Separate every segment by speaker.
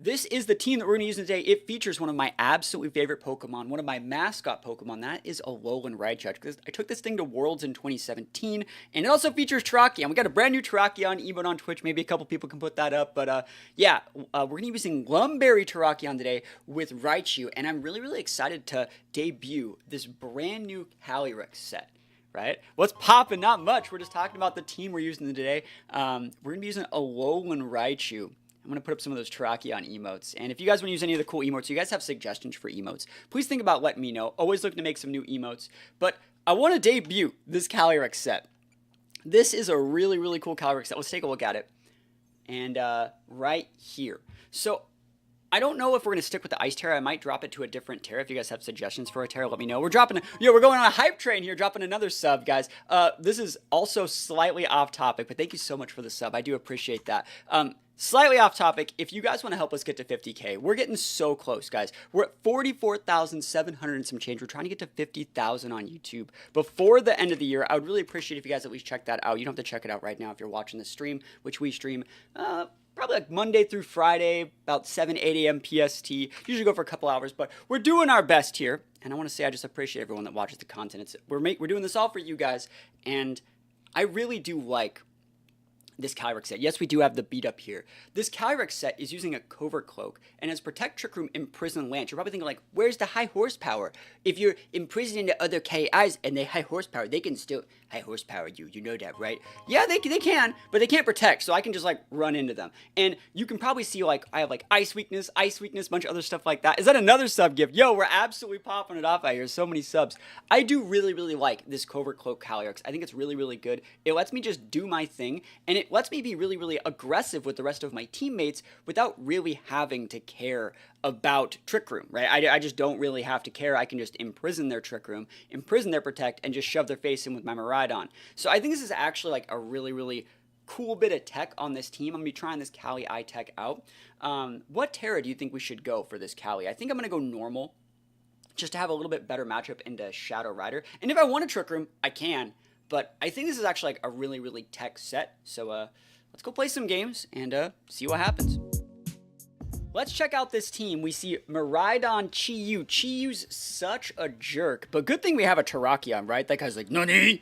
Speaker 1: This is the team that we're going to use today. It features one of my absolutely favorite Pokemon, one of my mascot Pokemon. That is Alolan Raichu. I took this thing to Worlds in 2017, and it also features Terrakion. We got a brand new Terrakion emote on Twitch. Maybe a couple people can put that up, but yeah, we're going to be using Lumberry Terrakion today with Raichu, and I'm really, really excited to debut this brand new Calyrex set. Right? What's popping? Not much. We're just talking about the team we're using today. We're going to be using Alolan Raichu. I'm going to put up some of those Terrakion emotes. And if you guys want to use any of the cool emotes, you guys have suggestions for emotes, please think about letting me know. Always looking to make some new emotes. But I want to debut this Calyrex set. This is a really, really cool Calyrex set. Let's take a look at it. And right here. So I don't know if we're going to stick with the Ice Terra. I might drop it to a different Terra. If you guys have suggestions for a Terra, let me know. We're dropping, we're going on a hype train here, dropping another sub, guys. This is also slightly off topic, but thank you so much for the sub. I do appreciate that. Slightly off topic, if you guys want to help us get to 50K, we're getting so close, guys. We're at 44,700 and some change. We're trying to get to 50,000 on YouTube before the end of the year. I would really appreciate if you guys at least check that out. You don't have to check it out right now if you're watching the stream, which we stream probably like Monday through Friday, about 7, 8 a.m. PST. Usually go for a couple hours, but we're doing our best here. And I want to say I just appreciate everyone that watches the content. We're doing this all for you guys, and I really do like this Calyrex set. Yes, we do have the beat up here. This Calyrex set is using a Covert Cloak and has Protect, Trick Room, Imprison, Lance. You're probably thinking like, where's the high horsepower? If you're imprisoning the other KIs and they high horsepower, they can still high horsepower you. You know that, right? Yeah, they can, but they can't protect, so I can just like run into them. And you can probably see like, I have like Ice Weakness, bunch of other stuff like that. Is that another sub gift? Yo, we're absolutely popping it off out here. So many subs. I do really, really like this Covert Cloak Calyrex. I think it's really, really good. It lets me just do my thing, and it lets me be really, really aggressive with the rest of my teammates without really having to care about Trick Room, right? I just don't really have to care. I can just imprison their Trick Room, imprison their Protect, and just shove their face in with my Miraidon. So I think this is actually like a really, really cool bit of tech on this team. I'm going to be trying this Cali I tech out. What Terra do you think we should go for this Cali? I think I'm going to go normal, just to have a little bit better matchup into Shadow Rider. And if I want a Trick Room, I can. But I think this is actually like a really, really tech set. So let's go play some games and see what happens. Let's check out this team. We see Miraidon, Chi-Yu. Chi-Yu's such a jerk. But good thing we have a Terrakion, right? That guy's like, NANI?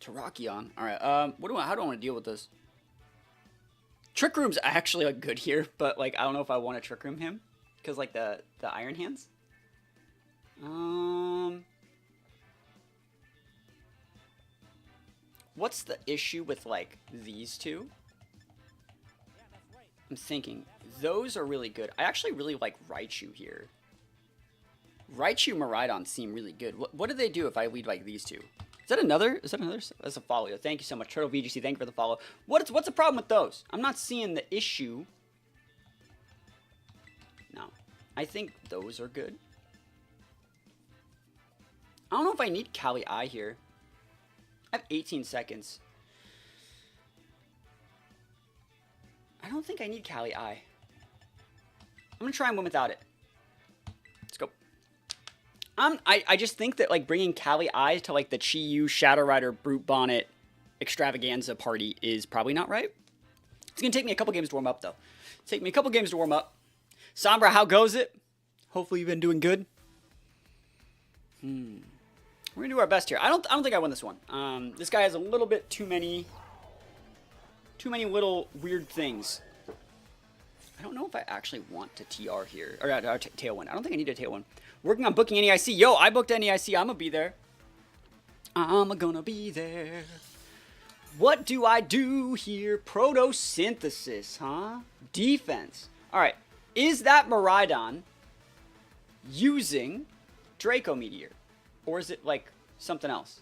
Speaker 1: Terrakion. Alright, how do I want to deal with this? Trick Room's actually like good here, but like I don't know if I want to Trick Room him. Because like the Iron Hands. What's the issue with like these two? I'm thinking those are really good. I actually really like Raichu here. Raichu Miraidon seem really good. What do they do if I lead like these two? Is that another? That's a follow. Thank you so much, Turtle VGC. Thank you for the follow. What's the problem with those? I'm not seeing the issue. No, I think those are good. I don't know if I need Cali I here. I have 18 seconds. I don't think I need Cali I. I'm gonna try and win without it. Let's go. I just think that like bringing Cali I to like the Chi-Yu Shadow Rider Brute Bonnet extravaganza party is probably not right. It's gonna take me a couple games to warm up though. Take me a couple games to warm up. Sombra, how goes it? Hopefully you've been doing good. We're gonna do our best here. I don't think I win this one. This guy has a little bit too many little weird things. I don't know if I actually want to TR here. Or Tailwind. I don't think I need a Tailwind. Working on booking NEIC. Yo, I booked NEIC. I'm gonna be there. I'm gonna be there. What do I do here? Photosynthesis, huh? Defense. Alright. Is that Miraidon using Draco Meteor? Or is it like something else?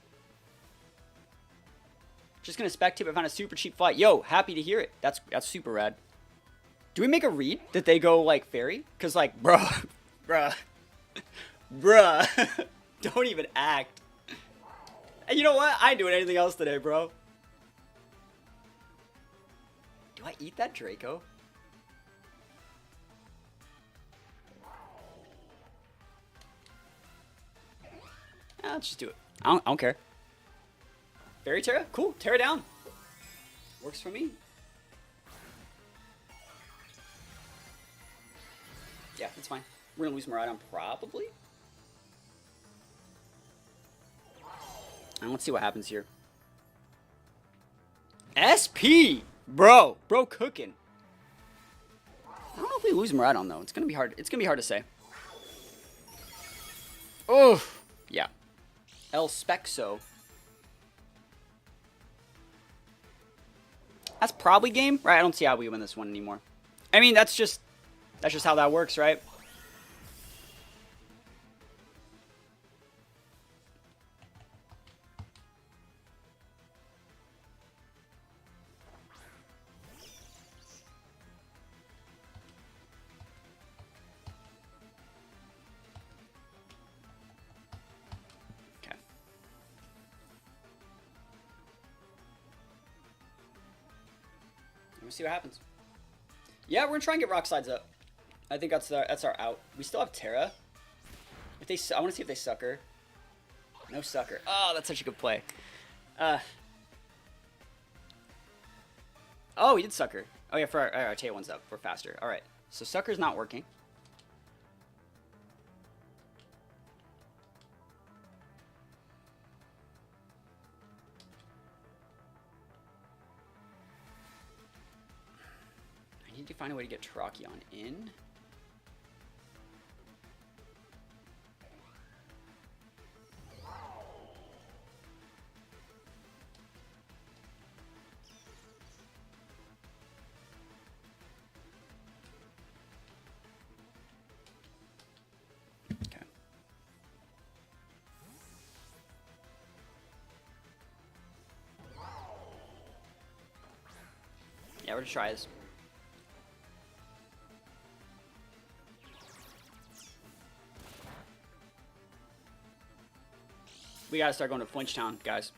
Speaker 1: Just gonna spectate. I found a super cheap flight. Yo, happy to hear it. That's super rad. Do we make a read that they go like fairy? Cause like, bruh, don't even act. And you know what? I ain't doing anything else today, bro. Do I eat that Draco? Let's just do it. I don't care. Fairy Terra? Cool. Terra down. Works for me. Yeah, that's fine. We're gonna lose Miraidon, probably. And let's see what happens here. SP! Bro cooking. I don't know if we lose Miraidon, though. It's gonna be hard. It's gonna be hard to say. Oh, yeah. El Spexo. That's probably game, right? I don't see how we win this one anymore. I mean, that's just how that works, right? Let's see what happens. Yeah, we're gonna try and get rock slides up. I think that's our out. We still have Terra. If they, I want to see if they sucker. No sucker. Oh, that's such a good play. Oh, he did sucker. Oh yeah, for our tail one's up. We're faster. All right. So sucker's not working. I need to find a way to get Terrakion in. Okay. Yeah, we're gonna try this. We gotta start going to Flinch Town, guys.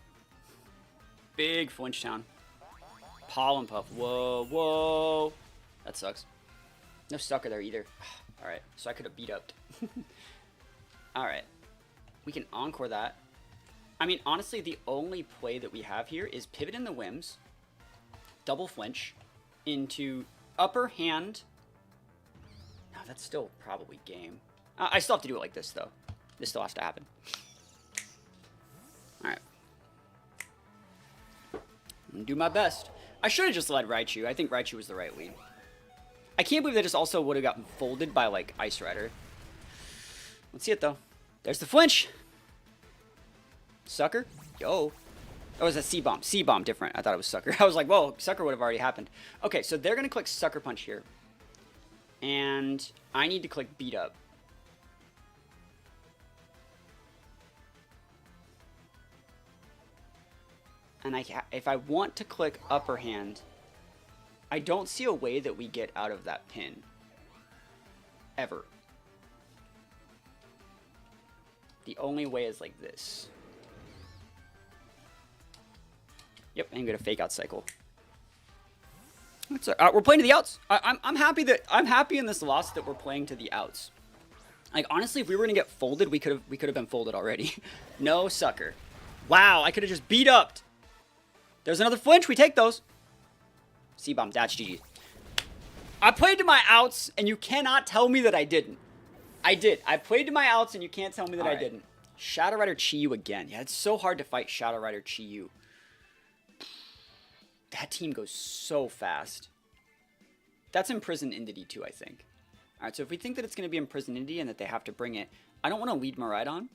Speaker 1: Big Flinch Town. Pollen Puff. Whoa, whoa. That sucks. No sucker there either. Alright, so I could have beat up. Alright. We can encore that. I mean, honestly, the only play that we have here is pivot in the whims, double flinch, into upper hand. No, that's still probably game. I still have to do it like this, though. This still has to happen. Alright. I'm gonna do my best. I should have just led Raichu. I think Raichu was the right lead. I can't believe they just also would have gotten folded by, like, Ice Rider. Let's see it, though. There's the flinch. Sucker. Yo. Oh, it's a C-Bomb. C-Bomb different. I thought it was Sucker. I was like, whoa, Sucker would have already happened. Okay, so they're going to click Sucker Punch here. And I need to click Beat Up. And if I want to click Upper Hand, I don't see a way that we get out of that pin. Ever. The only way is like this. Yep, I'm gonna fake out cycle. We're playing to the outs. I'm happy in this loss that we're playing to the outs. Like honestly, if we were gonna get folded, we could have been folded already. No sucker. Wow, I could have just beat up. There's another flinch. We take those. C-Bomb. That's GG. I played to my outs, and you cannot tell me that I didn't. I did. I played to my outs, and you can't tell me that I didn't. Shadow Rider Chi-Yu again. Yeah, it's so hard to fight Shadow Rider Chi-Yu. That team goes so fast. That's Imprisoned Entity too, I think. Alright, so if we think that it's going to be Imprisoned Entity and that they have to bring it, I don't want to lead Miraidon.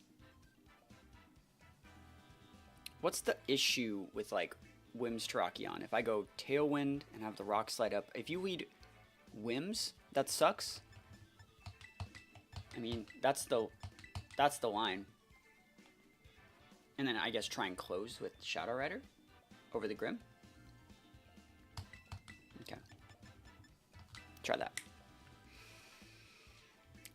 Speaker 1: What's the issue with, like, Whims Terrakion? If I go Tailwind and have the Rock Slide up, if you lead Whims, that sucks. I mean, that's the line. And then I guess try and close with Shadow Rider over the Grim. Okay. Try that.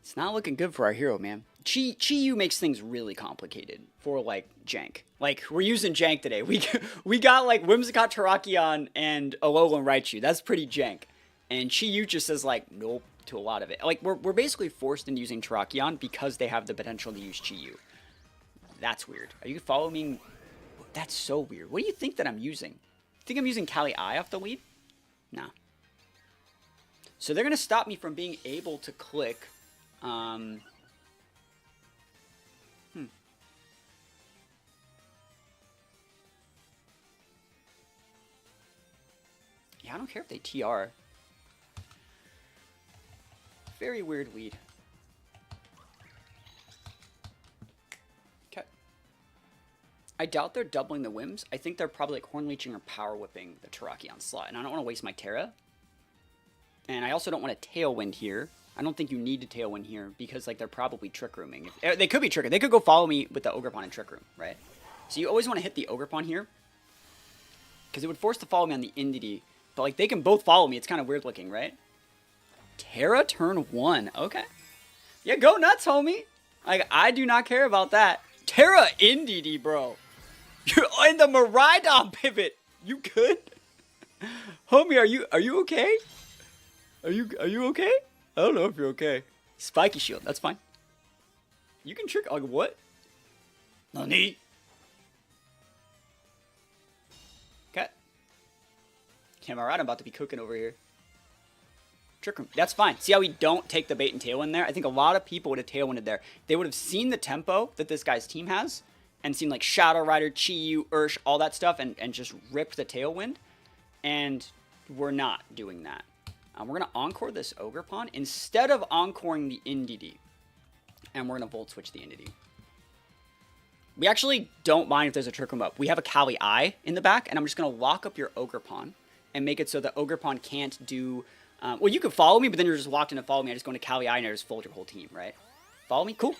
Speaker 1: It's not looking good for our hero, man. Chi-Yu makes things really complicated for, like, jank. Like, we're using jank today. We got, like, Whimsicott Terrakion and Alolan Raichu. That's pretty jank. And Chi-Yu just says, like, nope to a lot of it. Like, we're basically forced into using Terrakion because they have the potential to use Chi-Yu. That's weird. Are you following me? That's so weird. What do you think that I'm using? You think I'm using Kali I off the lead? Nah. So they're going to stop me from being able to click Yeah, I don't care if they TR. Very weird lead. Okay. I doubt they're doubling the Whims. I think they're probably like Horn Leeching or Power Whipping the Terrakion slot. And I don't want to waste my Terra. And I also don't want to Tailwind here. I don't think you need to Tailwind here because like they're probably Trick Rooming. They could be Trick. They could go follow me with the Ogerpon and Trick Room, right? So you always want to hit the Ogerpon here. Because it would force to follow me on the Indeedee. But like they can both follow me. It's kind of weird looking, right? Terra turn 1. Okay. Yeah, go nuts, homie. Like, I do not care about that. Terra Indeedee, bro. You're in the Miraidon pivot. You good? Homie, are you okay? Are you okay? I don't know if you're okay. Spiky Shield, that's fine. You can trick, like, what? Nani? Okay. Okay, Miraidon about to be cooking over here. Trick Room. That's fine. See how we don't take the bait and tailwind there? I think a lot of people would have tailwinded there. They would have seen the tempo that this guy's team has and seen like Shadow Rider, Chi-Yu, Ursh, all that stuff and just ripped the tailwind. And we're not doing that. We're going to Encore this Ogerpon instead of Encoring the Indeedee. And we're going to Volt Switch the Indeedee. We actually don't mind if there's a Trick Room up. We have a Kali Eye in the back, and I'm just going to lock up your Ogerpon and make it so that Ogerpon can't do... well, you could follow me, but then you're just locked in to follow me. I just go into Kali Eye and I just fold your whole team, right? Follow me? Cool.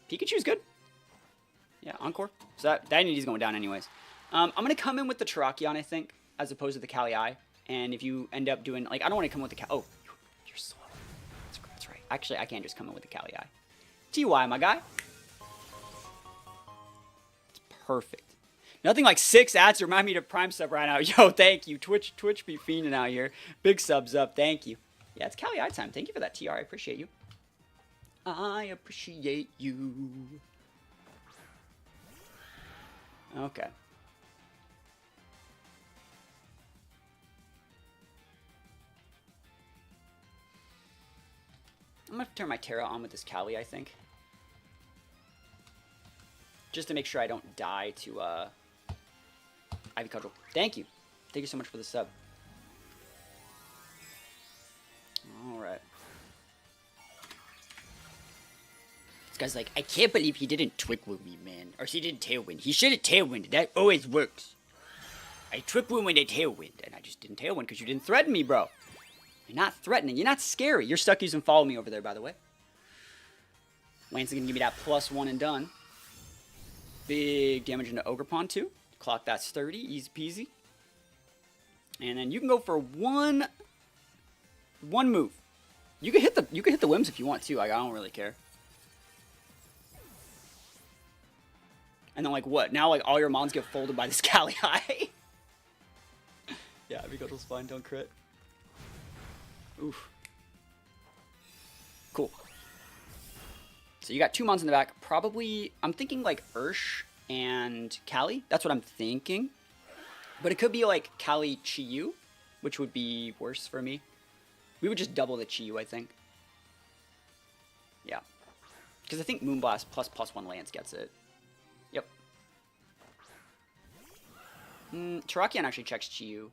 Speaker 1: Pikachu's good. Yeah, Encore. So that Indeedee's going down anyways. I'm going to come in with the Terrakion, I think, as opposed to the Kali Eye. And if you end up doing... Like, I don't want to come with the... Oh, you're slow. That's right. Actually, I can't just come in with the Kali Eye. TY, my guy. It's perfect. Nothing like 6 ads to remind me to Prime sub right now. Yo, thank you. Twitch be fiending out here. Big subs up. Thank you. Yeah, it's Kali Eye time. Thank you for that, TR. I appreciate you. I appreciate you. Okay. I'm going to turn my Terra on with this Kali, I think. Just to make sure I don't die to, Ivy Cudgel. Thank you. Thank you so much for the sub. Alright. This guy's like, I can't believe he didn't Trick Room me, man. Or he didn't Tailwind. He should have Tailwinded. That always works. I Trick Room when I Tailwind. And I just didn't Tailwind because you didn't threaten me, bro. You're not threatening. You're not scary. You're stuck using Follow Me over there, by the way. Lance is going to give me that +1 and done. Big damage into Ogerpon, too. Clock that's 30. Easy peasy. And then you can go for one move. You can hit the Whims if you want to. Like, I don't really care. And then, like, what? Now, like, all your mons get folded by this Kali Eye. Yeah, Vigil's fine. Don't crit. Oof. Cool. So you got 2 mons in the back. Probably, I'm thinking like Ursh and Kali. That's what I'm thinking. But it could be like Kali Chi-Yu, which would be worse for me. We would just double the Chi-Yu, I think. Yeah. Because I think Moonblast ++1 Lance gets it. Yep. Terrakion actually checks Chi-Yu.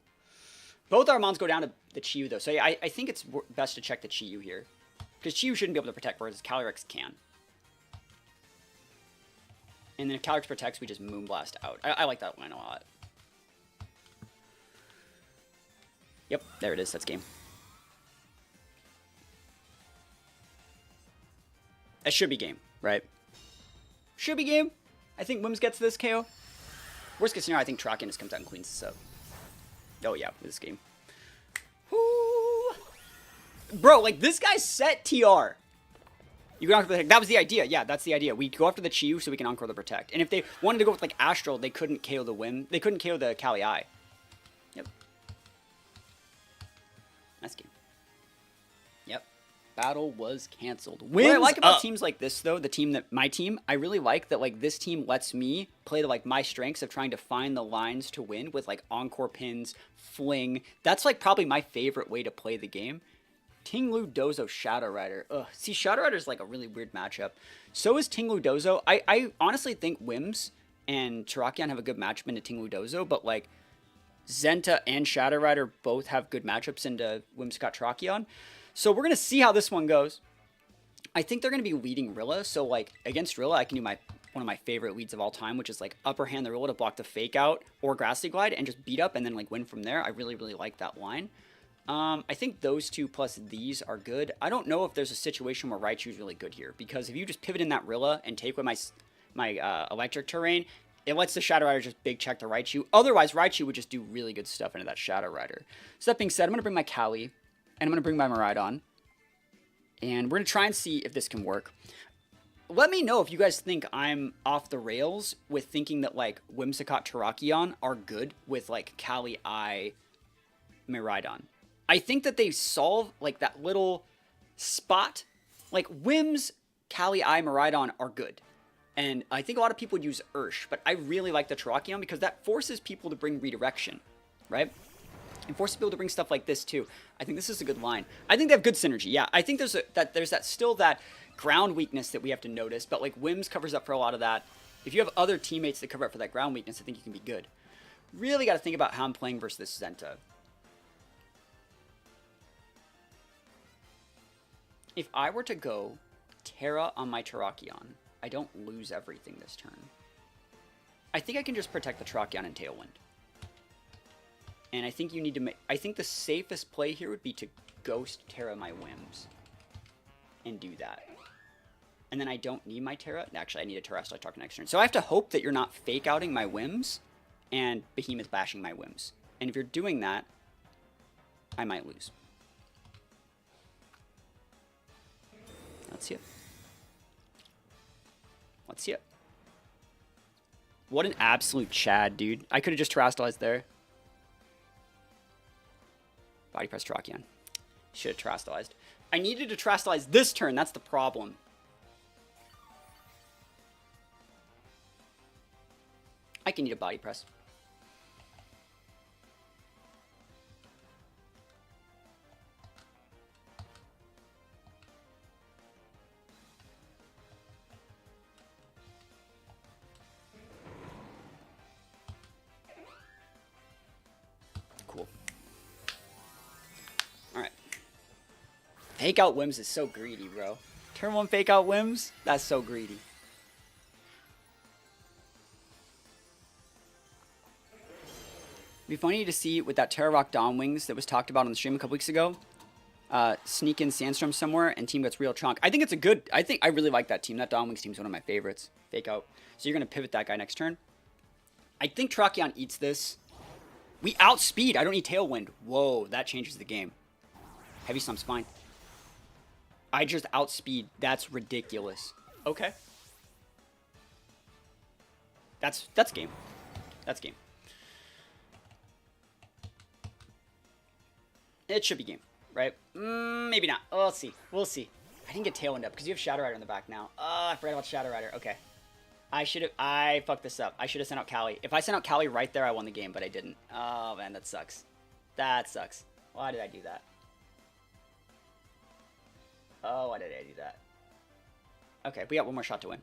Speaker 1: Both our mons go down to the Chi-Yu, though. So yeah, I think it's best to check the Chi-Yu here. Because Chi-Yu shouldn't be able to protect, whereas Calyrex can. And then if Calyrex protects, we just Moonblast out. I like that line a lot. Yep, there it is. That's game. That should be game, right? Should be game. I think Wims gets this KO. Worst case scenario, I think Terrakion just comes out and cleans this up. Oh, yeah, this game. Woo. Bro, like, this guy's set TR. You go after the... That was the idea. Yeah, that's the idea. We go after the Chi-Yu so we can Encore the Protect. And if they wanted to go with, like, Astral, they couldn't KO the Whim. They couldn't KO the Kali Eye. Yep. Nice game. Yep. Battle was canceled. What I like about teams like this, though, my team, I really like that, like, this team lets me play the, like, my strengths of trying to find the lines to win with, like, Encore pins, Fling. That's, like, probably my favorite way to play the game. Tinglu Dozo Shadow Rider. Ugh. See, Shadow Rider is like a really weird matchup. So is Tinglu Dozo. I honestly think Wims and Terrakion have a good matchup into Tinglu Dozo, but like Zenta and Shadow Rider both have good matchups into Whimsicott Terrakion. So we're going to see how this one goes. I think they're going to be leading Rilla. So like against Rilla, I can do one of my favorite leads of all time, which is like upper hand the Rilla to block the Fake Out or Grassy Glide and just beat up and then like win from there. I really, really like that line. I think those two plus these are good. I don't know if there's a situation where Raichu is really good here, because if you just pivot in that Rilla and take away my electric terrain, it lets the Shadow Rider just big check the Raichu. Otherwise, Raichu would just do really good stuff into that Shadow Rider. So that being said, I'm going to bring my Cali, and I'm going to bring my Miraidon, and we're going to try and see if this can work. Let me know if you guys think I'm off the rails with thinking that, like, Whimsicott Terrakion are good with, like, Cali I Miraidon. I think that they solve, like, that little spot. Like, Whims, Cali I Miraidon are good. And I think a lot of people use Ursh, but I really like the Terrakion because that forces people to bring redirection, right? And forces people to bring stuff like this too. I think this is a good line. I think they have good synergy. Yeah, I think there's still that ground weakness that we have to notice, but like Wims covers up for a lot of that. If you have other teammates that cover up for that ground weakness, I think you can be good. Really got to think about how I'm playing versus this Zenta. If I were to go Terra on my Terrakion, I don't lose everything this turn. I think I can just protect the Terrakion and Tailwind. And I think you need to make... I think the safest play here would be to Ghost Terra my Wims. And do that. And then I don't need my Terra. Actually, I need a Terrestrial Talk next turn. So I have to hope that you're not fake-outing my Wims and Behemoth bashing my Wims. And if you're doing that, I might lose. Let's see it. Let's see it. What an absolute Chad, dude. I could have just Terastallized there. Body Press Terrakion. Should have Terastallized. I needed to Terastallize this turn. That's the problem. I can need a Body Press. Cool. Alright. Fake out Wims is so greedy, bro. Turn 1 fake out Wims? That's so greedy. It'd be funny to see with that Terra Rock Dawn Wings that was talked about on the stream a couple weeks ago. Sneak in Sandstorm somewhere and team gets real chunk. I think it's a good... I really like that team. That Dawn Wings team is one of my favorites. Fake out. So you're going to pivot that guy next turn. I think Terrakion eats this. We outspeed. I don't need Tailwind. Whoa, that changes the game. Heavy Slump's fine. I just outspeed. That's ridiculous. Okay. That's game. That's game. It should be game, right? Maybe not. Oh, let's see. We'll see. I didn't get Tailwind up because you have Shadow Rider in the back now. Oh, I forgot about Shadow Rider. Okay. I fucked this up. I should have sent out Cali. If I sent out Cali right there, I won the game, but I didn't. Oh, man, that sucks. That sucks. Why did I do that? Oh, why did I do that? Okay, we got one more shot to win.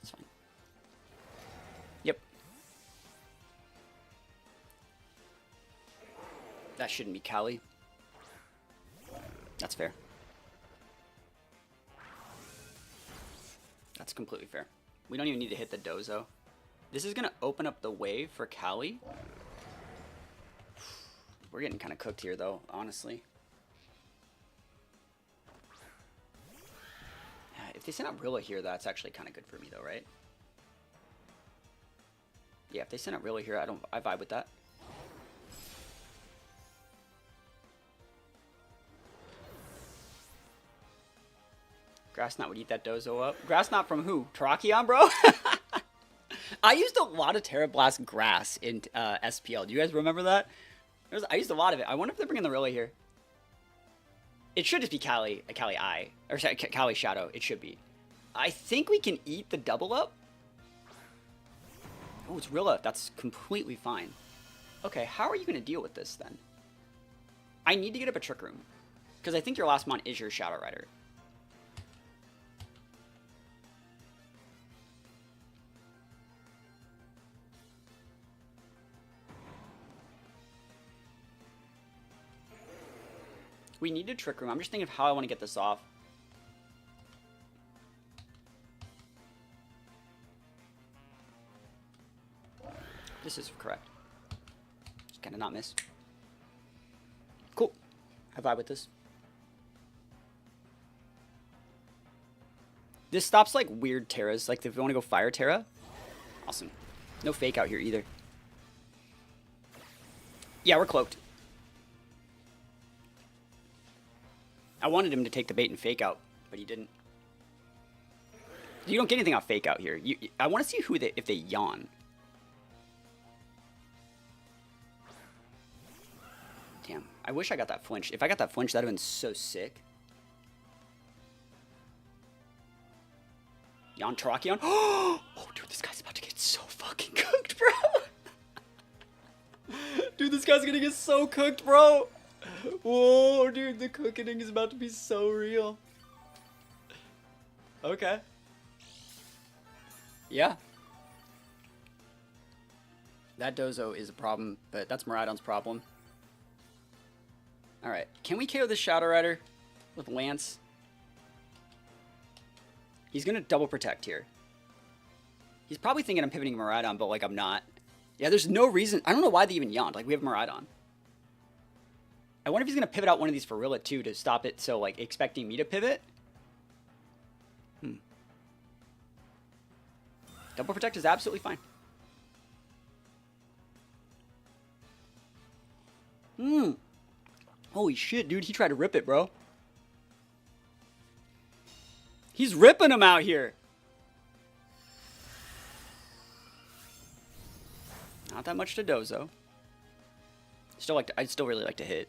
Speaker 1: It's fine. Yep. That shouldn't be Cali. That's fair. That's completely fair. We don't even need to hit the Dozo. This is going to open up the way for Cali. We're getting kind of cooked here, though, honestly. If they send out Rilla here, that's actually kind of good for me, though, right? Yeah, if they send out Rilla here, I vibe with that. Grass Knot would eat that Dozo up. Grass Knot from who? Terrakion, bro? I used a lot of Terra Blast grass in SPL. Do you guys remember that? I used a lot of it. I wonder if they're bringing the Rilla here. It should just be Cali Eye. Or sorry, Cali Shadow. It should be. I think we can eat the double up. Oh, it's Rilla. That's completely fine. Okay, how are you going to deal with this then? I need to get up a Trick Room. Because I think your last mon is your Shadow Rider. We need a Trick Room. I'm just thinking of how I want to get this off. This is correct. Just kind of not miss. Cool. I vibe with this. This stops like weird Terras. Like if you want to go Fire Terra. Awesome. No Fake Out here either. Yeah, we're cloaked. I wanted him to take the bait and Fake Out, but he didn't. You don't get anything off Fake Out here. I want to see who if they yawn. Damn, I wish I got that flinch. If I got that flinch, that'd have been so sick. Yawn Terrakion. Oh, dude, this guy's about to get so fucking cooked, bro. Dude, this guy's gonna get so cooked, bro. Whoa, dude, the cooking is about to be so real. Okay. Yeah. That Dozo is a problem, but that's Miraidon's problem. Alright, can we KO the Shadow Rider with Lance? He's gonna double protect here. He's probably thinking I'm pivoting Miraidon, but like I'm not. Yeah, there's no reason. I don't know why they even yawned. Like we have Miraidon. I wonder if he's gonna pivot out one of these for Rilla too to stop it. So like expecting me to pivot. Double protect is absolutely fine. Holy shit, dude. He tried to rip it, bro. He's ripping him out here. Not that much to Dozo. I'd still really like to hit.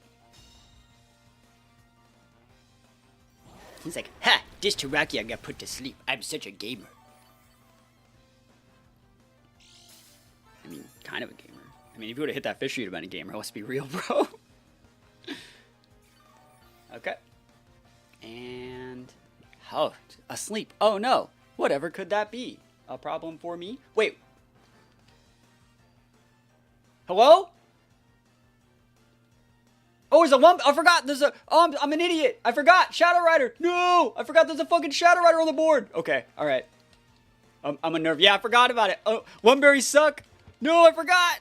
Speaker 1: He's like, ha! This Terrakion got put to sleep. I'm such a gamer. I mean, kind of a gamer. I mean, if you would have hit that fish, you'd have been a gamer. Let's be real, bro. Okay. And... oh, asleep. Oh, no. Whatever could that be? A problem for me? Wait. Hello? Oh, there's a lump. I forgot. There's a... oh, I'm an idiot. I forgot. Shadow Rider. No. I forgot there's a fucking Shadow Rider on the board. Okay. All right. I'm a nerve. Yeah, I forgot about it. Oh, Lumberries suck. No, I forgot.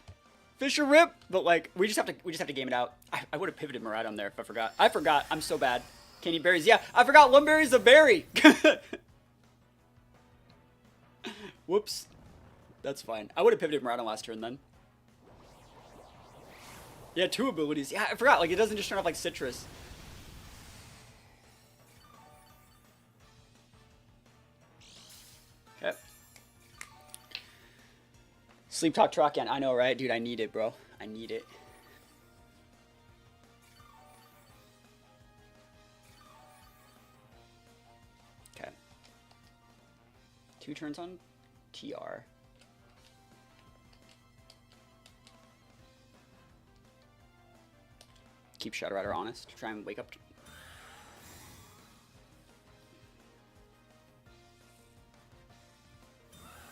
Speaker 1: Fisher rip. But like, we just have to game it out. I would have pivoted Miraidon there if I forgot. I forgot. I'm so bad. Candy berries. Yeah, I forgot Lumberry's a berry. Whoops. That's fine. I would have pivoted Miraidon last turn then. Yeah, 2 abilities. Yeah, I forgot. Like, it doesn't just turn off like Citrus. Okay. Sleep Talk Terrakion. I know, right? Dude, I need it, bro. I need it. Okay. 2 turns on TR. Keep Shadow Rider honest. Try and wake up.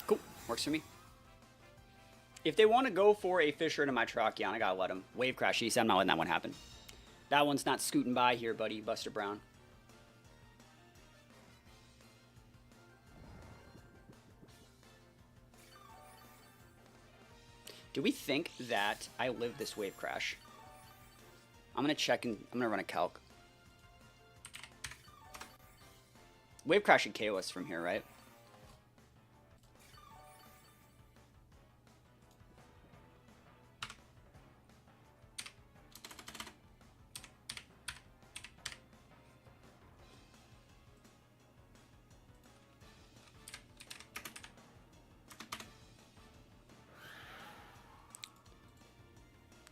Speaker 1: Cool. Works for me. If they want to go for a Fisher into my Terrakion, I gotta let them. Wave Crash East. I'm not letting that one happen. That one's not scooting by here, buddy. Buster Brown. Do we think that I live this Wave Crash? I'm going to check and I'm going to run a calc. Wave Crash should KO us from here, right?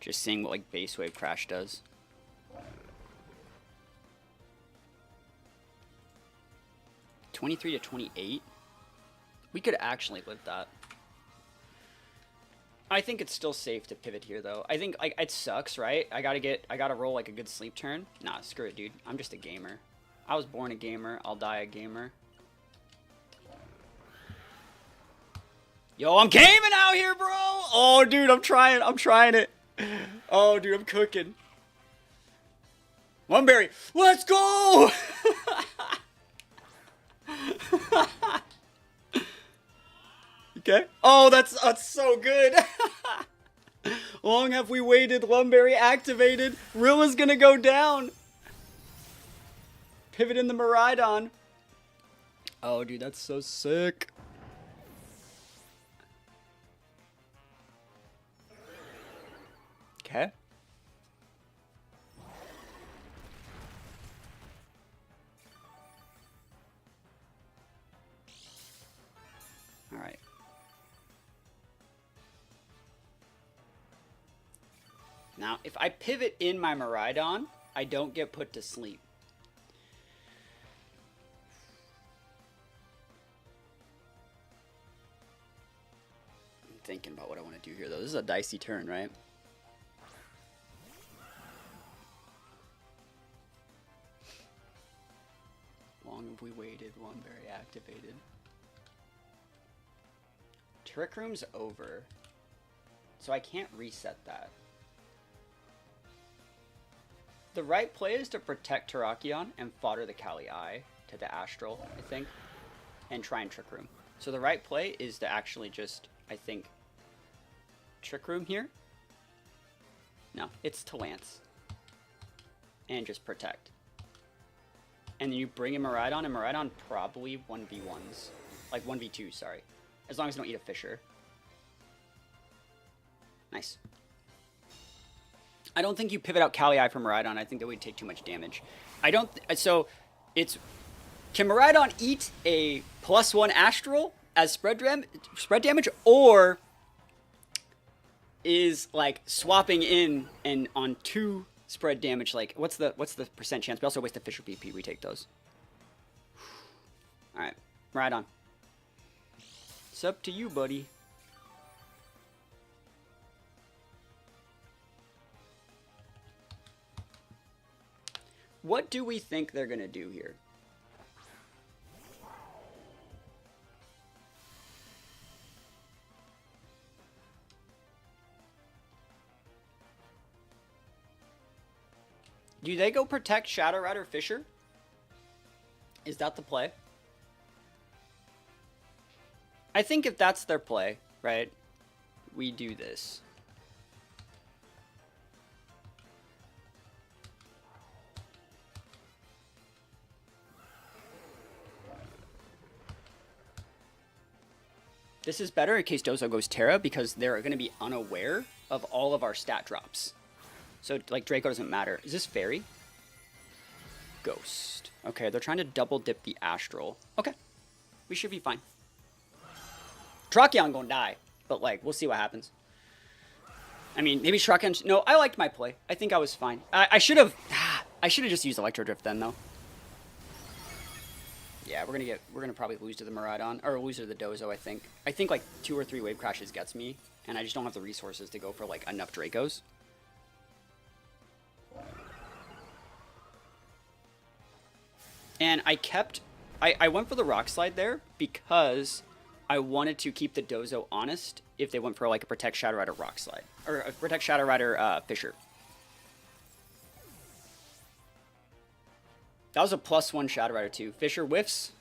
Speaker 1: Just seeing what like base wave crash does. $23 to 28. We could actually live that. I think it's still safe to pivot here though. I think like it sucks, right? I gotta roll like a good sleep turn. Nah, screw it, dude. I'm just a gamer. I was born a gamer. I'll die a gamer. Yo, I'm gaming out here, bro. Oh, dude, I'm trying it. Oh, dude, I'm cooking. One berry. Let's go. Okay. Oh, that's so good. Long have we waited. Lumberry activated. Rilla's gonna go down. Pivot in the Miraidon. Oh, dude, that's so sick. Okay. All right. Now, if I pivot in my Miraidon, I don't get put to sleep. I'm thinking about what I want to do here, though. This is a dicey turn, right? Long have we waited, Lumberry activated. Trick Room's over, so I can't reset that. The right play is to protect Terrakion and fodder the Kali Eye to the Astral, I think, and try and Trick Room. So the right play is to actually just, I think, Trick Room here. No, it's to Lance. And just protect. And then you bring in Miraidon, and Miraidon probably 1v1s. Like 1v2, sorry. As long as you don't eat a Fisher. Nice. I don't think you pivot out Kali Eye from Miraidon. I think that would take too much damage. I don't... So, it's... Can Miraidon eat a +1 Astral as spread damage, or is, like, swapping in and on 2 spread damage, like, what's the percent chance? We also waste the Fisher PP. We take those. Alright. Miraidon. It's up to you, buddy. What do we think they're going to do here? Do they go protect Shadow Rider Fisher? Is that the play? I think if that's their play, right, we do this. This is better in case Dozo goes Terra, because they're going to be unaware of all of our stat drops. So, like, Draco doesn't matter. Is this Fairy? Ghost. Okay, they're trying to double dip the Astral. Okay. We should be fine. Terrakion gonna die, but, like, we'll see what happens. I mean, maybe Terrakion... No, I liked my play. I think I was fine. I should have... I should have just used Electro Drift then, though. Yeah, we're gonna probably lose to the Miraidon, or lose to the Dozo, I think. I think like 2 or 3 wave crashes gets me, and I just don't have the resources to go for like enough Dracos. And I went for the Rock Slide there because I wanted to keep the Dozo honest if they went for like a Protect Shadow Rider Rock Slide, or a Protect Shadow Rider Fisher. That was a +1 Shadow Rider too. Fisher whiffs.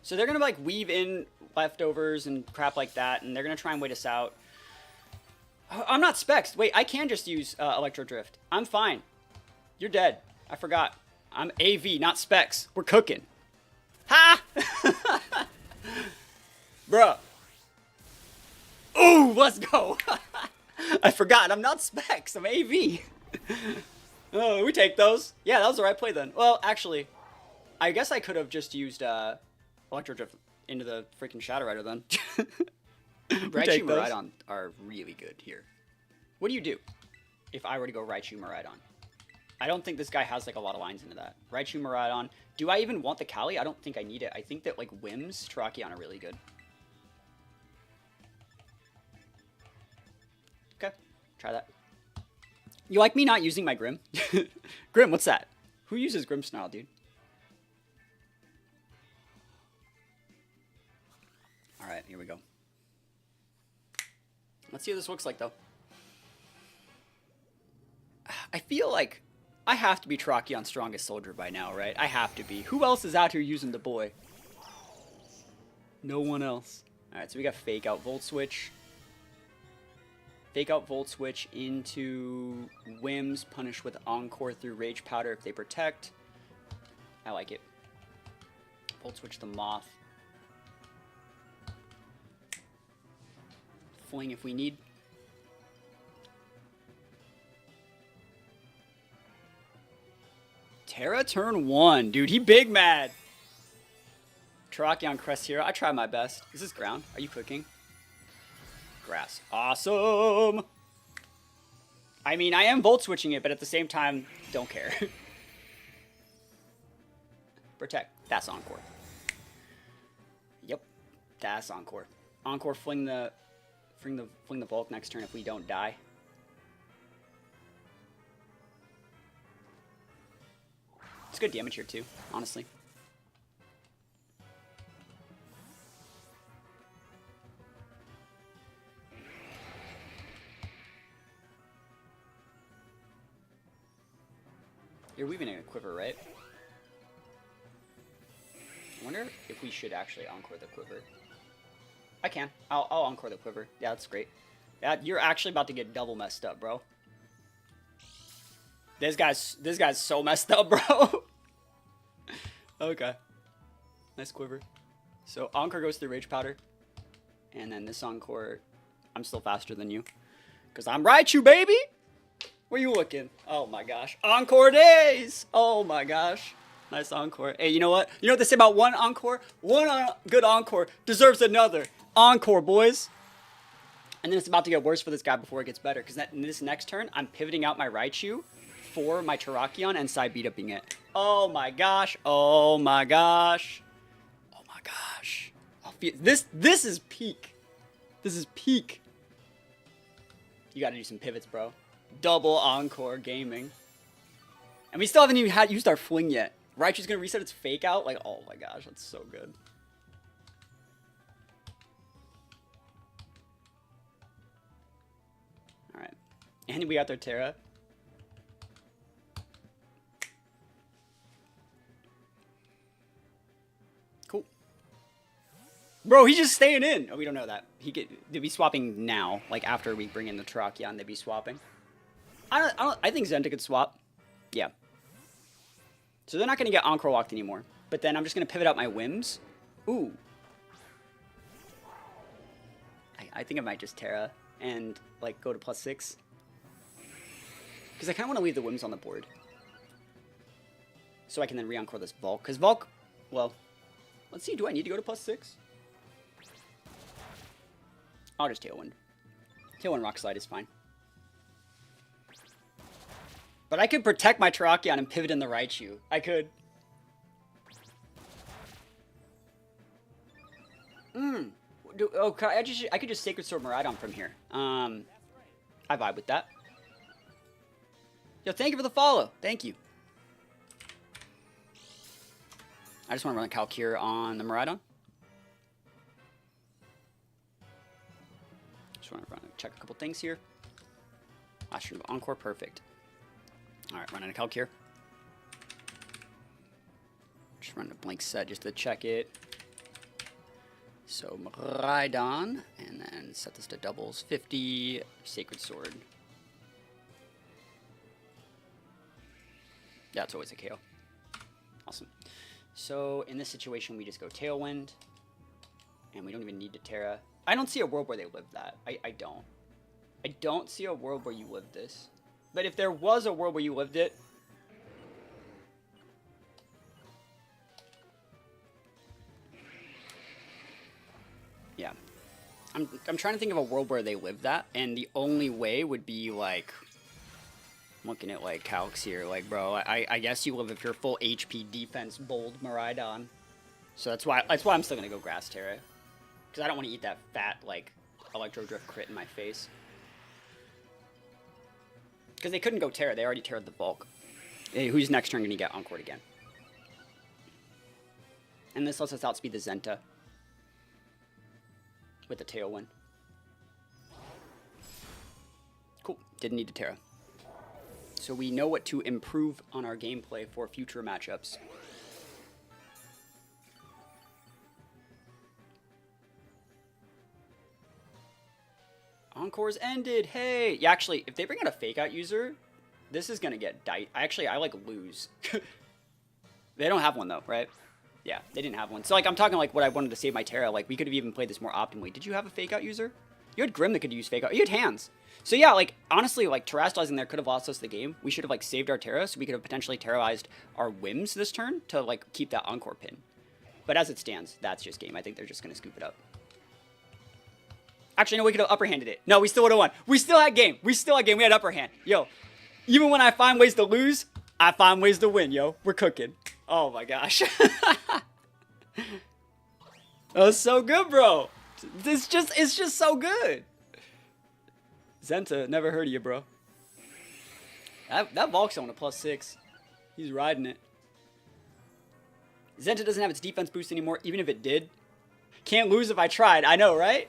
Speaker 1: So they're going to like weave in leftovers and crap like that, and they're going to try and wait us out. I'm not Specs. Wait, I can just use Electro Drift. I'm fine. You're dead. I forgot. I'm AV, not Specs. We're cooking. Ha! Bruh. Ooh, let's go. I forgot. I'm not Specs. I'm AV. Oh, we take those. Yeah, that was the right play then. Well, actually, I guess I could have just used Electro Drift into the freaking Shadow Rider then. Raichu and Miraidon are really good here. What do you do? if I were to go Raichu Miraidon. I don't think this guy has like a lot of lines into that. Raichu Miraidon. Do I even want the Cali? I don't think I need it. I think that like Wims, Terrakion are really good. Okay, try that. You like me not using my Grim? Grim, what's that? Who uses Grim Snarl, dude? Alright, here we go. Let's see what this looks like, though. I feel like I have to be Terakion's strongest soldier by now, right? I have to be. Who else is out here using the boy? No one else. Alright, so we got Fake Out Volt Switch. Fake Out Volt Switch into Wims, punish with Encore through Rage Powder if they protect. I like it. Volt Switch the Moth. Fling if we need. Terra turn 1. Dude, he big mad. Terrakion Crest Hero. I try my best. Is this ground? Are you cooking? Grass. Awesome. I mean, I am Volt Switching it, but at the same time, don't care. Protect. That's Encore. Yep. That's Encore. Encore fling the Volt next turn if we don't die. It's good damage here too, honestly. You're weaving a quiver, right? I wonder if we should actually Encore the quiver. I can. I'll Encore the quiver. Yeah, that's great. Yeah, you're actually about to get double messed up, bro. This guy's so messed up, bro. Okay. Nice quiver. So Encore goes through Rage Powder. And then this Encore, I'm still faster than you. Because I'm Raichu, baby! Where you looking? Oh my gosh. Encore days! Oh my gosh. Nice Encore. Hey, you know what? You know what they say about one Encore? One good Encore deserves another. Encore, boys. And then it's about to get worse for this guy before it gets better. Because in this next turn, I'm pivoting out my Raichu for my Terrakion and side beat upping it. Oh my gosh. Oh my gosh. Oh my gosh. This is peak. This is peak. You gotta do some pivots, bro. Double Encore gaming. And we still haven't even used our fling yet. Raichu's gonna reset its Fake Out. Like, oh my gosh, that's so good. Alright. And we got their Terra. Cool. Bro, he's just staying in. Oh, we don't know that. They'd be swapping now. Like, after we bring in the Terrakion, they'd be swapping. I think Zenta could swap. Yeah. So they're not going to get Encore locked anymore. But then I'm just going to pivot out my Wims. Ooh. I think I might just Terra and, like, go to +6. Because I kind of want to leave the Wims on the board. So I can then re-Encore this Volk. Because Volk, well, let's see. Do I need to go to +6? I'll just Tailwind. Tailwind Rock Slide is fine. But I could protect my Terrakion and pivot in the Raichu. I could. I could just Sacred Sword Miraidon from here. I vibe with that. Yo, thank you for the follow. Thank you. I just want to run a calc here on the Miraidon. Just want to check a couple things here. Last turn of Encore, perfect. Alright, running a calc here. Just running a blank set just to check it. So, Miraidon, and then set this to doubles. 50, Sacred Sword. Yeah, it's always a KO. Awesome. So, in this situation, we just go Tailwind. And we don't even need to Terra. I don't see a world where they live that. I don't. I don't see a world where you live this. But if there was a world where you lived it... Yeah. I'm trying to think of a world where they live that, and the only way would be, like... Looking at like calcs here, like bro, I guess you live with your full HP defense bold Miraidon. So that's why I'm still gonna go Grass Terra. Because I don't want to eat that fat like Electro Drift crit in my face. Because they couldn't go Terra, they already Terra'd the bulk. Hey, who's next turn gonna get Encored again? And this lets us outspeed the Zenta. With the Tailwind. Cool, didn't need to Terra. So we know what to improve on our gameplay for future matchups. Encore's ended. Hey, yeah, actually, if they bring out a fake out user, this is gonna get dight. I like lose. They don't have one though, right? Yeah, they didn't have one. So like, I'm talking like what I wanted to save my Terra. Like we could have even played this more optimally. Did you have a fake out user? You had Grim that could use fake out. You had hands. So yeah, like honestly, like terrestrializing there could have lost us the game. We should have like saved our Terra, so we could have potentially terrorized our Whims this turn to like keep that Encore pin. But as it stands, that's just game. I think they're just gonna scoop it up. Actually, no, we could have upper handed it. No, we still would have won. We still had game. We had upper hand. Yo, even when I find ways to lose, I find ways to win, yo. We're cooking. Oh my gosh. That was so good, bro. It's just so good. Zenta, never heard of you, bro. That Volk's on a +6. He's riding it. Zenta doesn't have its defense boost anymore, even if it did. Can't lose if I tried. I know, right?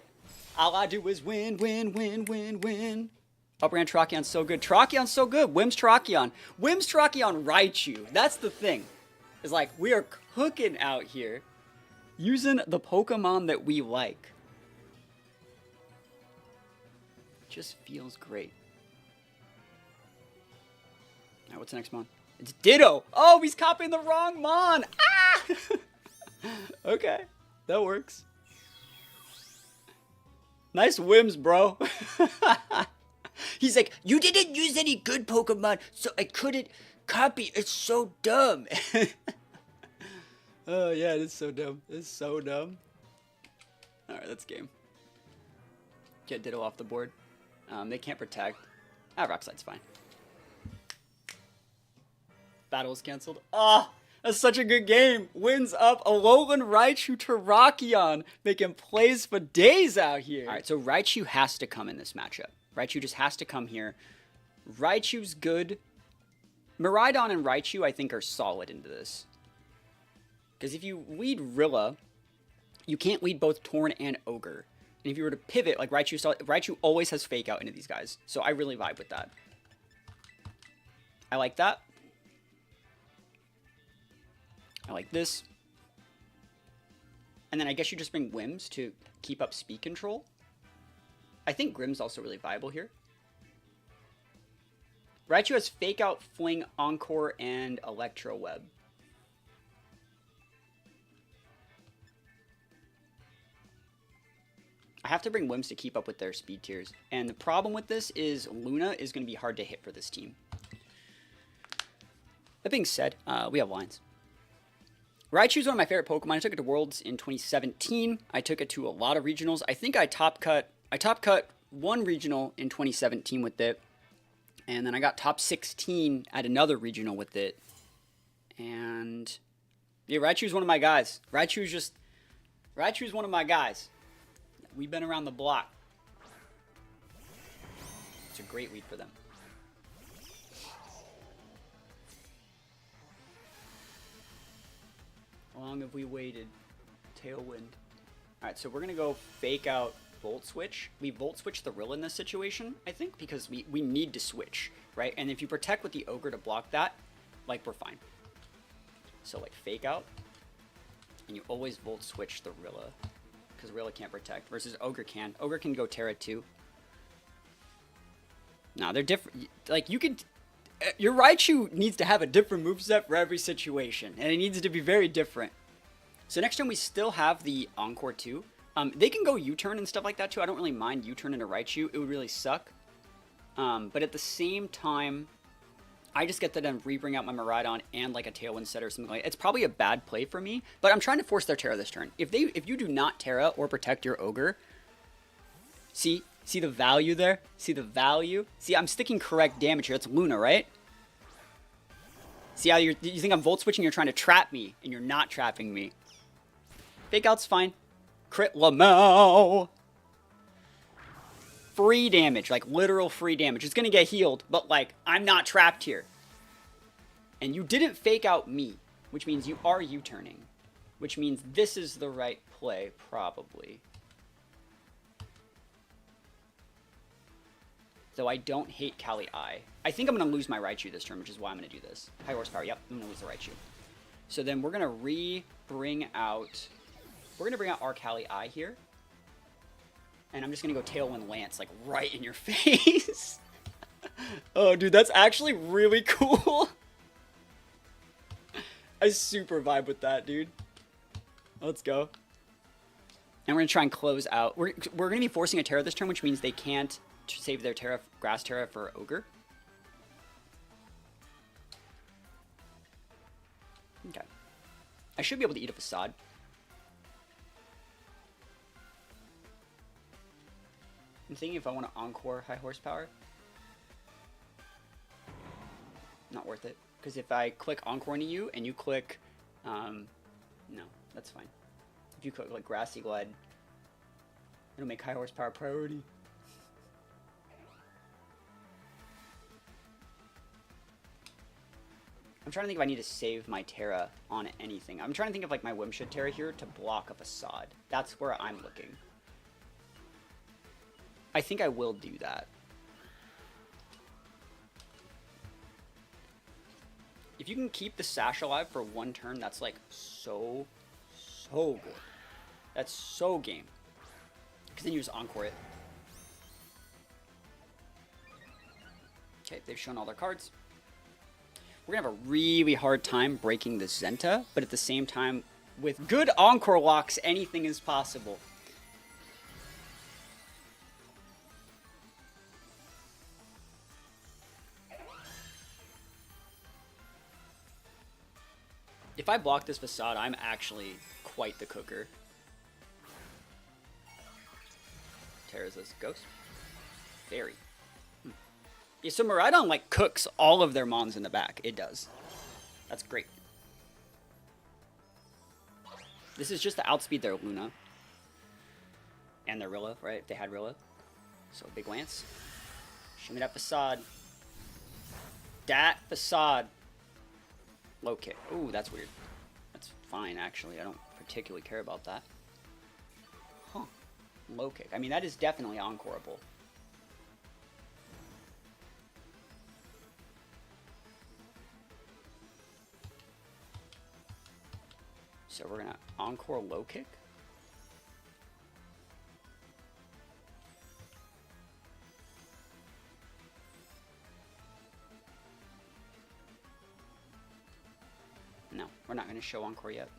Speaker 1: All I do is win, win, win, win, win. Upper hand Terrakion's so good. Terrakion's so good. Whims Terrakion. Whims Terrakion Raichu. That's the thing. It's like, we are cooking out here. Using the Pokemon that we like. Just feels great. Alright, what's the next Mon? It's Ditto! Oh, he's copying the wrong Mon! Ah! Okay, that works. Nice whims, bro. He's like, you didn't use any good Pokemon, so I couldn't copy. It's so dumb. Oh, yeah, it is so dumb. It's so dumb. Alright, that's game. Get Ditto off the board. They can't protect. Ah, Rock Slide's fine. Battle is canceled. Ah, that's such a good game. Wins up Alolan Raichu Terrakion. Making plays for days out here. Alright, so Raichu has to come in this matchup. Raichu just has to come here. Raichu's good. Miraidon and Raichu, I think, are solid into this. Because if you lead Rilla, you can't lead both Torn and Ogre. And if you were to pivot, like Raichu always has fake out into these guys. So I really vibe with that. I like that. I like this. And then I guess you just bring Whims to keep up speed control. I think Grim's also really viable here. Raichu has Fake Out, Fling, Encore, and Electro Web. I have to bring Whims to keep up with their speed tiers. And the problem with this is Luna is going to be hard to hit for this team. That being said, we have lines. Raichu is one of my favorite Pokemon. I took it to Worlds in 2017. I took it to a lot of regionals. I think I top cut one regional in 2017 with it. And then I got top 16 at another regional with it. And yeah, Raichu's one of my guys. Raichu's one of my guys. We've been around the block. It's a great lead for them. How long have we waited? Tailwind. Alright, so we're going to go Fake Out Volt Switch. We Volt Switch the Rill in this situation, I think, because we need to switch, right? And if you protect with the Ogre to block that, like, we're fine. So, like, Fake Out. And you always Volt Switch the Rilla. Because Rilla can't protect. Versus Ogre can. Ogre can go Terra too. No, they're different. Like, you could... Your Raichu needs to have a different moveset for every situation. And it needs to be very different. So next turn we still have the Encore too. They can go U-turn and stuff like that too. I don't really mind U-turn into Raichu. It would really suck. But at the same time... I just get to then re-bring out my Miraidon and like a Tailwind set or something like that. It's probably a bad play for me, but I'm trying to force their Terra this turn. If you do not Terra or protect your Ogre, see, See the value there? See the value? See, I'm sticking correct damage here. That's Luna, right? See how you think I'm volt switching? You're trying to trap me, and you're not trapping me. Fake out's fine. Crit Lamau. Free damage, like literal free damage. It's gonna get healed, but like, I'm not trapped here. And you didn't fake out me, which means you are U-turning. Which means this is the right play, probably. Though I don't hate Kali I. I think I'm going to lose my Raichu this turn, which is why I'm going to do this. High horsepower, yep, I'm going to lose the Raichu. So then we're going to bring out our Kali I here. And I'm just going to go Tailwind Lance, like, right in your face. Oh, dude, that's actually really cool. I super vibe with that, dude. Let's go. And we're going to try and close out. We're going to be forcing a Terra this turn, which means they can't save their Terra, Grass Terra for Ogre. Okay. I should be able to eat a Facade. I'm thinking if I want to Encore High Horsepower. Not worth it. Because if I click Encore into you and you click... no, that's fine. If you click like Grassy Glide, it'll make High Horsepower priority. I'm trying to think if I need to save my Terra on anything. I'm trying to think of like my Whimshed Terra here to block a Facade. That's where I'm looking. I think I will do that. If you can keep the Sash alive for one turn, that's like so good. That's so game. Because then you just Encore it. Okay, they've shown all their cards. We're going to have a really hard time breaking the Zenta, but at the same time, with good Encore locks, anything is possible. If I block this Facade, I'm actually quite the cooker. Terra's this Ghost. Fairy. Yeah, so Miraidon, like, cooks all of their mons in the back. It does. That's great. This is just to outspeed their Luna. And their Rilla, right? They had Rilla. So, big Lance. Show me that Facade. Dat Facade. Low kick. Ooh, that's weird. That's fine, actually. I don't particularly care about that. Huh. Low kick. I mean, that is definitely encoreable. So we're going to encore low kick. No, we're not going to show encore yet.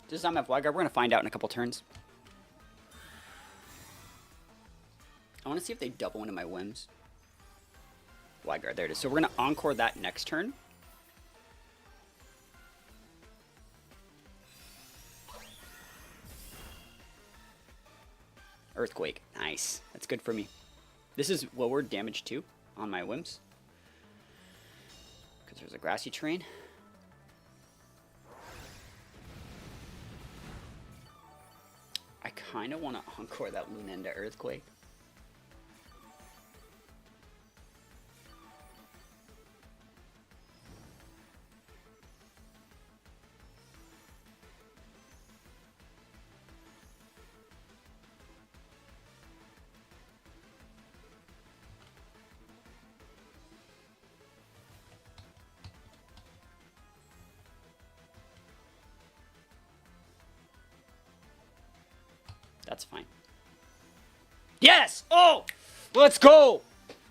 Speaker 1: Does Zam have Wide Guard? We're going to find out in a couple turns. I want to see if they double into my whims. Wide Guard, there it is. So we're going to encore that next turn. Earthquake. Nice. That's good for me. This is lowered damage too on my whims. Because there's a grassy terrain. I kind of want to encore that Luna into Earthquake. That's fine. Yes! Oh! Let's go!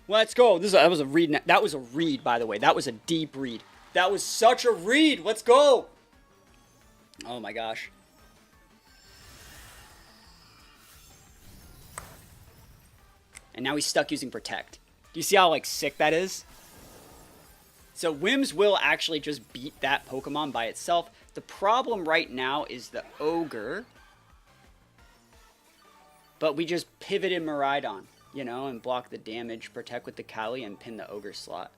Speaker 1: Let's go. That was a read. That was a read, by the way. That was a deep read. That was such a read. Let's go! Oh my gosh. And now he's stuck using Protect. Do you see how, like, sick that is? So Whims will actually just beat that Pokemon by itself. The problem right now is the Ogre. But we just pivoted Miraidon, you know, and block the damage, protect with the Kali, and pin the Ogre slot.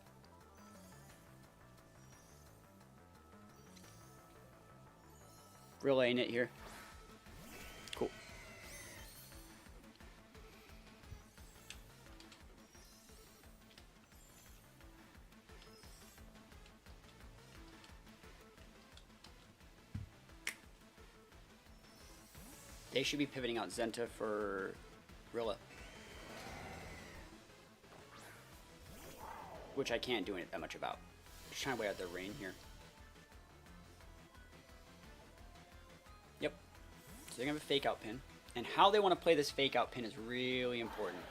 Speaker 1: Relaying it here. Cool. They should be pivoting out Zenta for Rilla. Which I can't do that much about. Just trying to wait out their rain here. Yep. So they're going to have a fake out pin. And how they want to play this fake out pin is really important.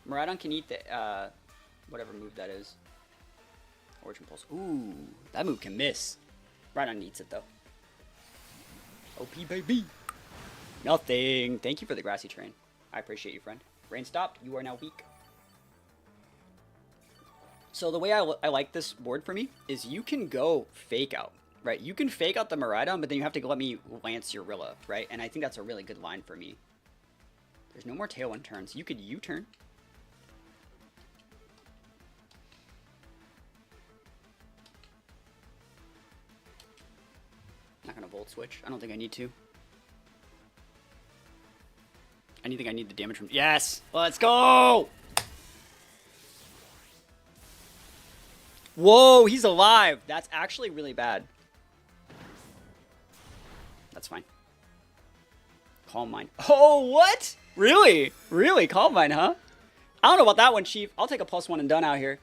Speaker 1: Miraidon can eat the, whatever move that is. Origin Pulse. Ooh, that move can miss. Miraidon eats it, though. OP, baby. Nothing. Thank you for the grassy train. I appreciate you, friend. Rain stopped. You are now weak. So the way I like this board for me is you can go fake out, right? You can fake out the Miraidon, but then you have to let me lance your Rilla, right? And I think that's a really good line for me. There's no more Tailwind turns. You could U-turn. Not gonna Volt Switch. I don't think I need to. I think I need the damage from... Yes! Let's go! Whoa, he's alive! That's actually really bad. That's fine. Calm Mind. Oh, what? Really? Really? Calm Mind, huh? I don't know about that one, Chief. I'll take a +1 and done out here.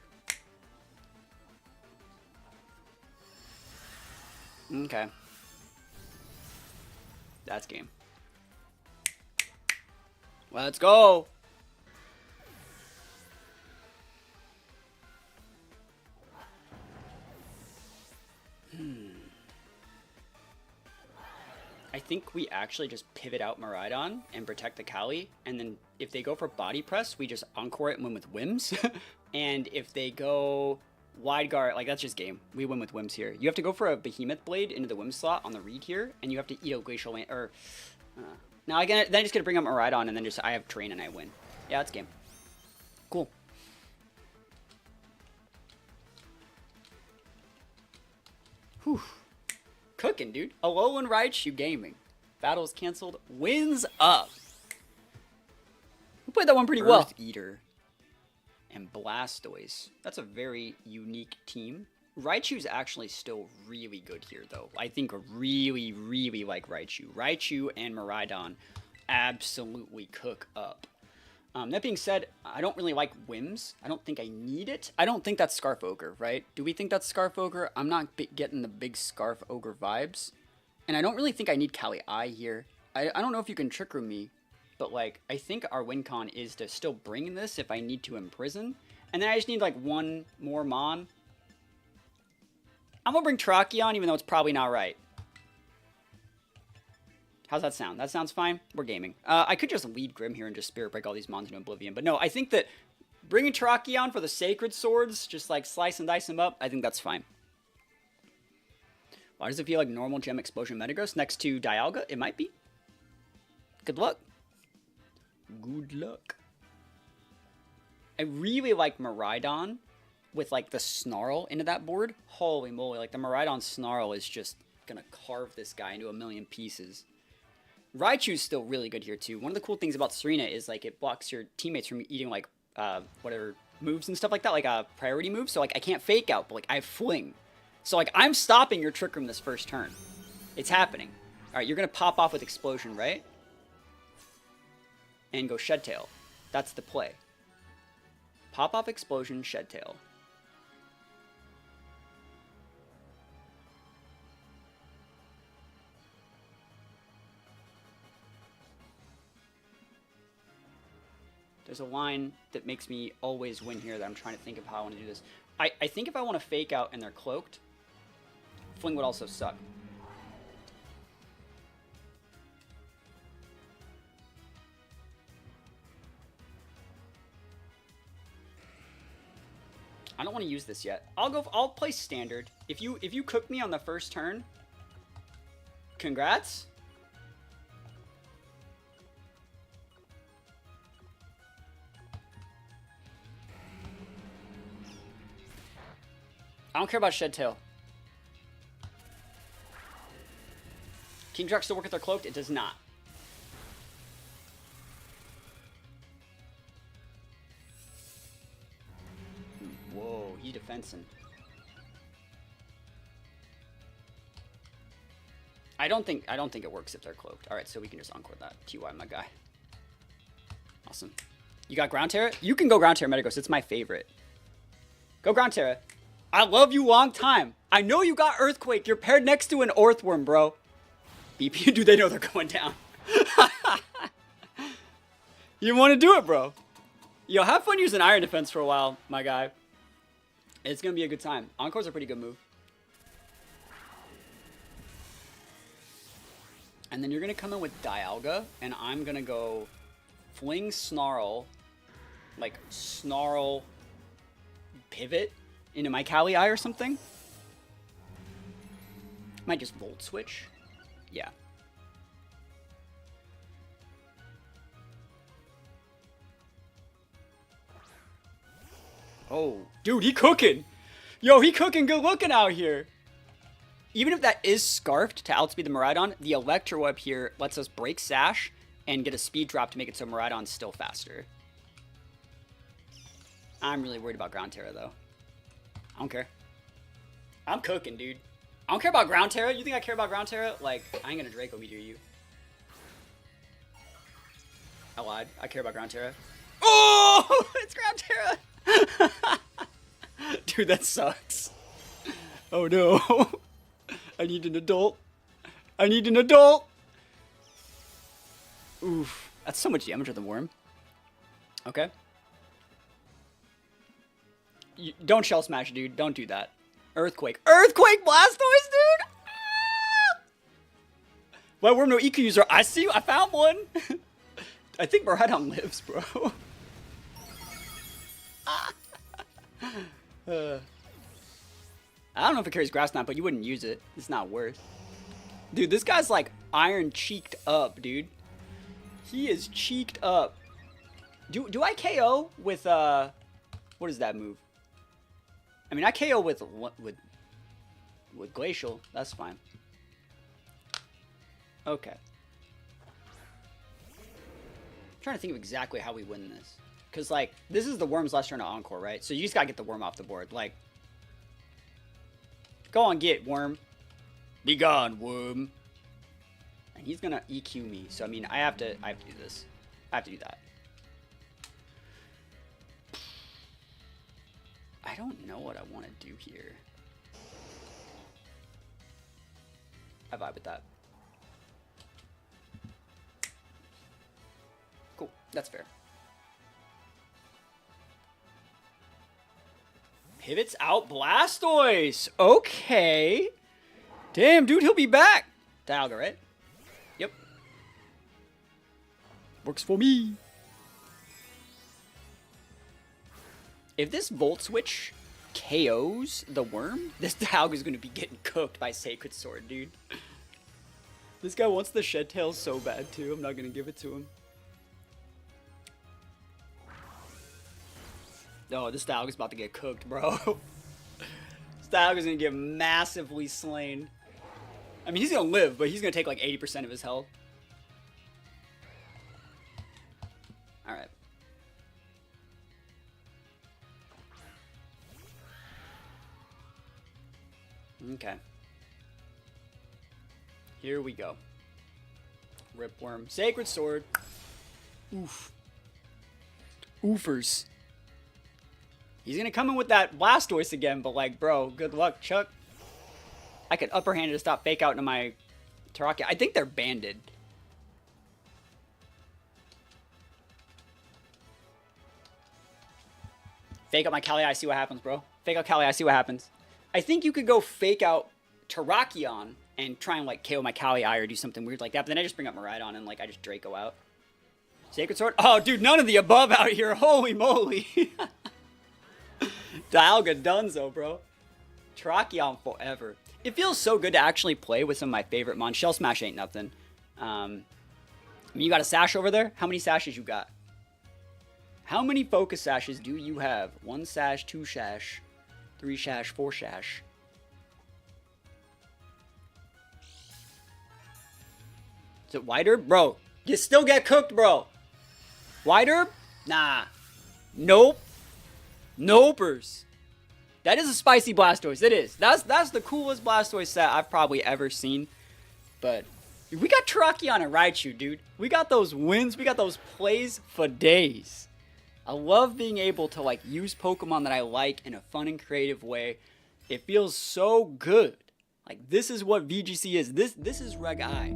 Speaker 1: Okay. That's game. Let's go. I think we actually just pivot out Miraidon and protect the Kali, and then if they go for body press, we just encore it and win with whims. And if they go wide guard, like that's just game. We win with whims here. You have to go for a Behemoth Blade into the whim slot on the read here, and you have to eat a Glacial Land, or now again, then I just gonna bring up Miraidon, and then just I have train and I win. Yeah, that's game. Cool. Whew. Cooking, dude. Alolan Raichu gaming. Battles canceled. Wins up. We played that one pretty well. Earth Eater and Blastoise. That's a very unique team. Raichu's actually still really good here, though. I think really, really like Raichu. Raichu and Miraidon absolutely cook up. That being said, I don't really like whims. I don't think I need it. I don't think that's Scarf Ogre, right? Do we think that's Scarf Ogre? I'm not getting the big Scarf Ogre vibes. And I don't really think I need Kali Eye here. I don't know if you can Trick Room me, but like, I think our win con is to still bring this if I need to Imprison. And then I just need like one more Mon. I'm gonna bring Terrakion, even though it's probably not right. How's that sound? That sounds fine. We're gaming. I could just lead Grim here and just Spirit Break all these Mons into Oblivion. But no, I think that bringing Terrakion for the Sacred Swords, just like slice and dice him up, I think that's fine. Why does it feel like normal Gem Explosion Metagross next to Dialga? It might be. Good luck. Good luck. I really like Miraidon with like the Snarl into that board. Holy moly, like the Miraidon Snarl is just gonna carve this guy into a million pieces. Raichu's still really good here too. One of the cool things about Serena is like it blocks your teammates from eating like whatever moves and stuff like that, like priority moves. So like I can't fake out, but like I have Fling. So like I'm stopping your Trick Room this first turn. It's happening. All right, you're gonna pop off with Explosion, right? And go Shed Tail. That's the play. Pop off Explosion, Shed Tail. There's a line that makes me always win here that I'm trying to think of how I want to do this. I think if I want to fake out and they're cloaked, Fling would also suck. I don't want to use this yet. I'll play standard. If you cook me on the first turn, congrats. I don't care about Shed Tail. King Truck still work with their cloaked? It does not. Whoa, he defensing. I don't think it works if they're cloaked. All right, so we can just encore that. TY, my guy. Awesome. You got Ground Terra? You can go Ground Terra, Metagos. It's my favorite. Go Ground Terra. I love you long time. I know you got Earthquake. You're paired next to an Earthworm, bro. BP, dude, they know they're going down. You want to do it, bro. Yo, have fun using Iron Defense for a while, my guy. It's going to be a good time. Encore's a pretty good move. And then you're going to come in with Dialga, and I'm going to go Fling Snarl, like Snarl Pivot into my Kali Eye or something. Might just Volt Switch. Yeah. Oh, dude, he cooking. Yo, he cooking good looking out here. Even if that is scarfed to outspeed the Miraidon, the Electro up here lets us break Sash and get a speed drop to make it so Miraidon's still faster. I'm really worried about Ground Terra, though. I don't care. I'm cooking, dude. I don't care about Ground Terra. You think I care about Ground Terra? Like, I ain't gonna Draco Meteor you. I lied. I care about Ground Terra. Oh! It's Ground Terra! Dude, that sucks. Oh no. I need an adult. I need an adult! Oof. That's so much damage with the worm. Okay. Don't Shell Smash, dude. Don't do that. Earthquake. Earthquake Blastoise, dude! Ah! Why worm no EQ user? I see you. I found one. I think Miraidon lives, bro. I don't know if it carries Grass Knot, but you wouldn't use it. It's not worth. Dude, this guy's like iron cheeked up, dude. He is cheeked up. Do I KO with what is that move? I mean, I KO with Glacial. That's fine. Okay. I'm trying to think of exactly how we win this. Because, like, this is the Worm's last turn to Encore, right? So you just gotta get the Worm off the board. Like, go on, get Worm. Be gone, Worm. And he's gonna EQ me. So, I mean, I have to do this. I have to do that. I don't know what I want to do here. I vibe with that. Cool. That's fair. Pivots out Blastoise. Okay. Damn, dude, he'll be back. Dialga, right? Yep. Works for me. If this Volt Switch KOs the worm, this Dialga's gonna be getting cooked by Sacred Sword, dude. This guy wants the Shed Tail so bad, too. I'm not gonna give it to him. Oh, this Dialga's about to get cooked, bro. This Dialga's gonna get massively slain. I mean, he's gonna live, but he's gonna take like 80% of his health. Alright. Okay. Here we go. Ripworm. Sacred Sword. Oof. Oofers. He's gonna come in with that Blastoise again, but like, bro, good luck, Chuck. I could upper hand it to stop fake out into my Terrakia. I think they're banded. Fake out my Kali, see what happens, bro. Fake out Kali, see what happens. I think you could go fake out Terrakion and try and like KO my Kali or do something weird like that, but then I just bring up Miraidon and like I just Draco out. Sacred Sword? Oh, dude, none of the above out here. Holy moly. Dialga Dunzo, bro. Terrakion forever. It feels so good to actually play with some of my favorite mons. Shell Smash ain't nothing. I mean, you got a sash over there? How many sashes you got? How many focus sashes do you have? 1 sash, 2 sash, 3 sash, 4 sash. Is it White Herb? Bro, you still get cooked, bro. White Herb? Nah. Nope. Nopers. That is a spicy Blastoise. It is. That's the coolest Blastoise set I've probably ever seen. But we got Terrakion and Raichu, dude. We got those wins. We got those plays for days. I love being able to like use Pokemon that I like in a fun and creative way. It feels so good. Like this is what VGC is. This is Reg I.